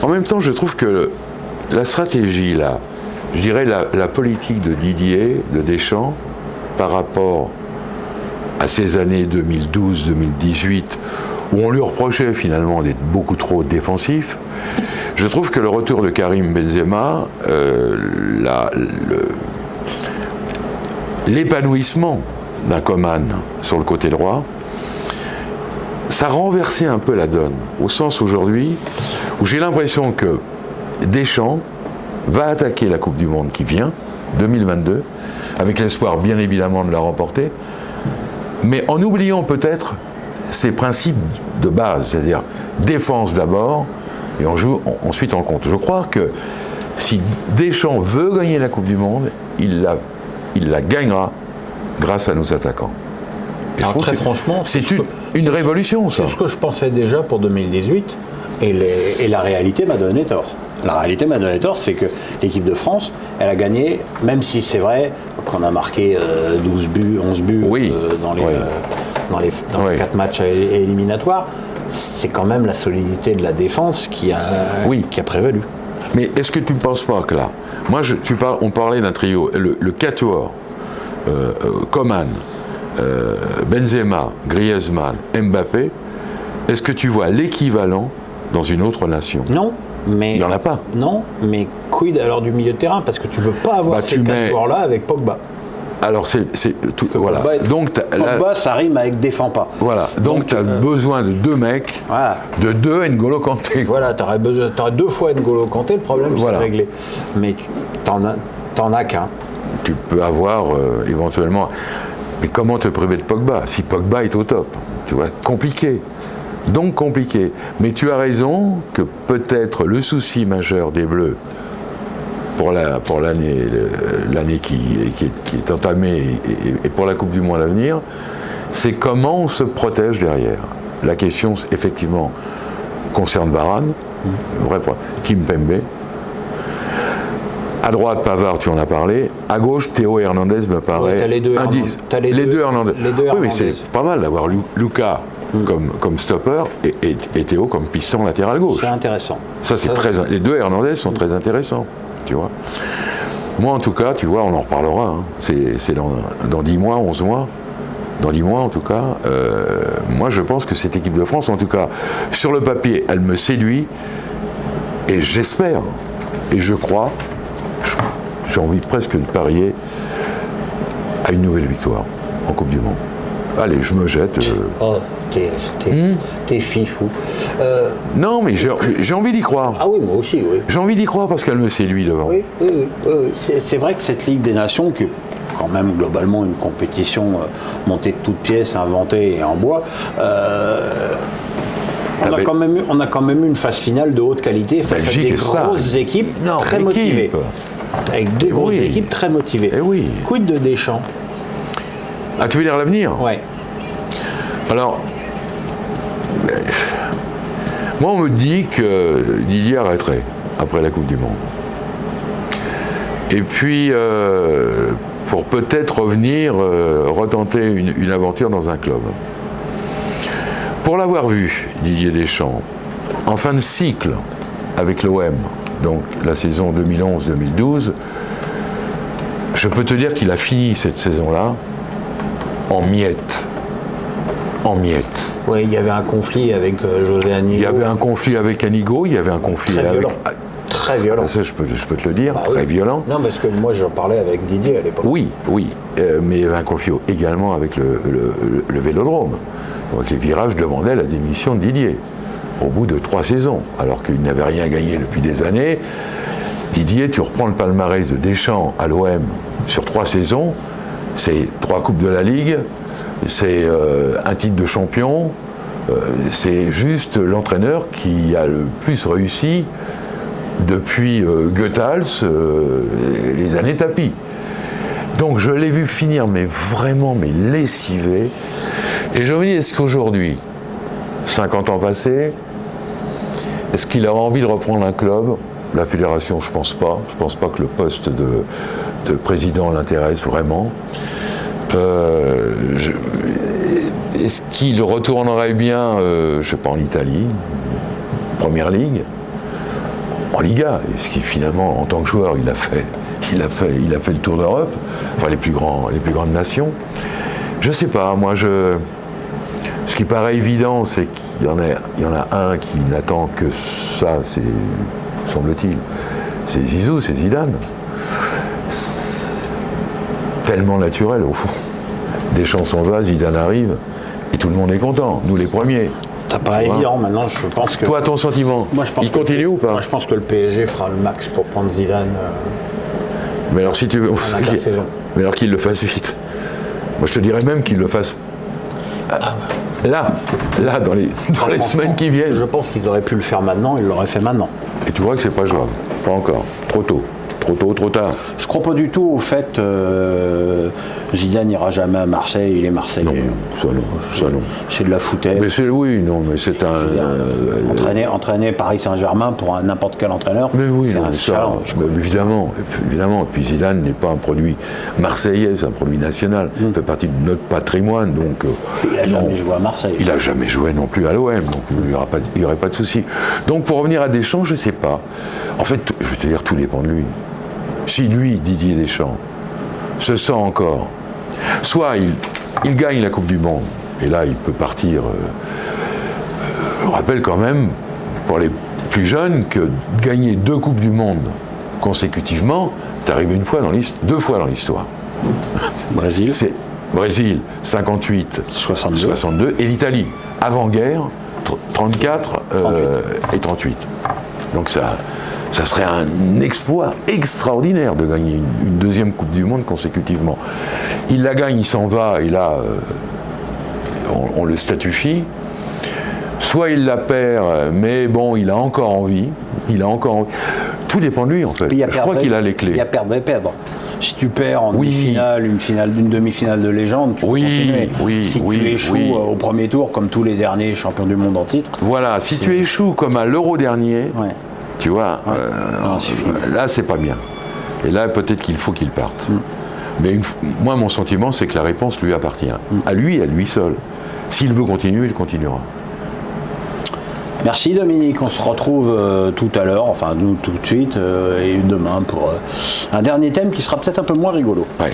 En même temps, je trouve que la stratégie, là, je dirais la politique de Didier, de Deschamps, par rapport à ces années 2012-2018, où on lui reprochait finalement d'être beaucoup trop défensif, je trouve que le retour de Karim Benzema, l'épanouissement d'un Coman sur le côté droit, ça renversait un peu la donne, au sens aujourd'hui où j'ai l'impression que Deschamps va attaquer la Coupe du Monde qui vient, 2022, avec l'espoir bien évidemment de la remporter, mais en oubliant peut-être ses principes de base, c'est-à-dire défense d'abord, et on joue ensuite en contre. Je crois que si Deschamps veut gagner la Coupe du Monde, il la gagnera grâce à nos attaquants. Alors très franchement, c'est une révolution, ça. C'est ce que je pensais déjà pour 2018, et la réalité m'a donné tort. La réalité m'a donné tort, c'est que l'équipe de France, elle a gagné, même si c'est vrai qu'on a marqué 12 buts, 11 buts dans les 4 matchs éliminatoires, c'est quand même la solidité de la défense qui a prévalu. Mais est-ce que tu ne penses pas que là, on parlait d'un trio, le quatuor, Coman, Benzema, Griezmann, Mbappé, est-ce que tu vois l'équivalent dans une autre nation? Non. Mais, il n'y en a pas. Non, mais quid alors du milieu de terrain? Parce que tu ne peux pas avoir ces 4 joueurs-là avec Pogba. Alors c'est tout, voilà. Pogba, ça rime avec défend pas. Voilà. Donc tu as besoin de 2 mecs, de 2 N'Golo Kanté. Voilà, tu aurais 2 fois N'Golo Kanté, le problème c'est réglé. Mais t'en as qu'un. Tu peux avoir éventuellement. Mais comment te priver de Pogba? Si Pogba est au top, tu vois, compliqué. Donc compliqué. Mais tu as raison que peut-être le souci majeur des Bleus pour l'année qui est entamée et pour la Coupe du Monde à venir, c'est comment on se protège derrière. La question, effectivement, concerne Varane, vrai point. Kimpembe. À droite, Pavard, tu en as parlé. À gauche, Théo Hernandez me paraît indice. Les deux Hernandez. Oui, mais c'est pas mal d'avoir Lucas comme stopper et Théo comme piston latéral gauche. C'est intéressant. Ça, les deux Hernandez sont très intéressants, tu vois. Moi, en tout cas, tu vois, on en reparlera. Hein. C'est dans 10 mois, 11 mois. Dans 10 mois, en tout cas. Moi, je pense que cette équipe de France, en tout cas, sur le papier, elle me séduit. Et j'espère, et je crois, j'ai envie presque de parier à une nouvelle victoire en Coupe du Monde. Allez, je me jette. Oh, t'es fifou. Non, mais j'ai envie d'y croire. Ah oui, moi aussi, oui. J'ai envie d'y croire parce qu'elle me séduit devant. Oui. C'est vrai que cette Ligue des Nations, qui est quand même globalement une compétition montée de toutes pièces, inventée et en bois, on a quand même eu une phase finale de haute qualité face à des grosses équipes très motivées. Avec deux grosses équipes très motivées. Quid de Deschamps? Ah, tu veux dire l'avenir? Ouais. Alors, moi, on me dit que Didier arrêterait après la Coupe du Monde. Et puis, pour peut-être revenir, retenter une aventure dans un club. Pour l'avoir vu, Didier Deschamps, en fin de cycle avec l'OM, donc la saison 2011-2012, je peux te dire qu'il a fini cette saison-là en miettes. En miettes. Oui, il y avait un conflit avec José Anigo. Il y avait un conflit avec Anigo, il y avait un conflit avec... Très violent. Ça, je peux te le dire, très violent. Non, parce que moi, j'en parlais avec Didier à l'époque. Oui, mais il y avait un conflit également avec le Vélodrome. Donc les virages demandaient la démission de Didier, au bout de 3 saisons, alors qu'il n'avait rien gagné depuis des années. Didier, tu reprends le palmarès de Deschamps à l'OM sur 3 saisons, c'est 3 coupes de la Ligue, c'est un titre de champion, c'est juste l'entraîneur qui a le plus réussi depuis Goethals, les années tapis. Donc je l'ai vu finir, mais vraiment lessivé. Et je me dis, est-ce qu'aujourd'hui, 50 ans passés, est-ce qu'il aura envie de reprendre un club? La fédération, je pense pas. Je pense pas que le poste de président l'intéresse vraiment. Est-ce qu'il retournerait bien, je sais pas, en Italie, Première Ligue? en Liga, et ce qui finalement, en tant que joueur, il a fait le tour d'Europe, enfin les plus grandes nations. Je sais pas, moi ce qui paraît évident, c'est qu'il y en a un qui n'attend que ça, semble-t-il, c'est Zizou, c'est Zidane. C'est tellement naturel au fond. Deschamps s'en va, Zidane arrive, et tout le monde est content, nous les premiers. Ça paraît évident maintenant, je pense que... Toi, ton sentiment, il continue ou pas? Moi, je pense que le PSG fera le max pour prendre Zidane. Mais alors, si tu veux... Mais alors qu'il le fasse vite. Moi, je te dirais même qu'il le fasse... Là, dans les semaines qui viennent. Je pense qu'ils auraient pu le faire maintenant, ils l'auraient fait maintenant. Et tu vois que c'est pas jouable. Pas encore. Trop tôt. Trop tard. Je crois pas du tout au fait Zidane n'ira jamais à Marseille, il est Marseillais. Non, ça non. C'est de la foutaise. Mais c'est un... Entraîner Paris Saint-Germain pour n'importe quel entraîneur. Mais oui, c'est non, un challenge. Évidemment. Puis Zidane n'est pas un produit marseillais, c'est un produit national. Il fait partie de notre patrimoine. Donc, il n'a jamais joué à Marseille. Il n'a jamais joué non plus à l'OM, donc il n'y aurait pas de souci. Donc pour revenir à Deschamps, je ne sais pas. En fait, je veux te dire, tout dépend de lui. Si lui, Didier Deschamps, se sent encore, soit il gagne la Coupe du Monde, et là il peut partir. Je rappelle quand même, pour les plus jeunes, que gagner 2 Coupes du Monde consécutivement, t'arrives deux fois dans l'histoire. Brésil. C'est Brésil, 58, 62, et l'Italie, avant-guerre, 34 et 38. Donc ça serait un exploit extraordinaire de gagner une deuxième Coupe du Monde consécutivement. Il la gagne, il s'en va, et là, on le statufie. Soit il la perd, mais bon, il a encore envie. Tout dépend de lui, en fait. Je crois qu'il a les clés. Il y a perdre et perdre. Si tu perds en demi-finale, une demi-finale de légende, tu peux continuer. Si tu échoues au premier tour, comme tous les derniers champions du monde en titre... Voilà, si tu échoues comme à l'Euro dernier... Tu vois, là, c'est pas bien. Et là, peut-être qu'il faut qu'il parte. Mais moi, mon sentiment, c'est que la réponse lui appartient. À lui seul. S'il veut continuer, il continuera. Merci Dominique, on se retrouve tout à l'heure, enfin nous tout de suite, et demain pour un dernier thème qui sera peut-être un peu moins rigolo. Ouais.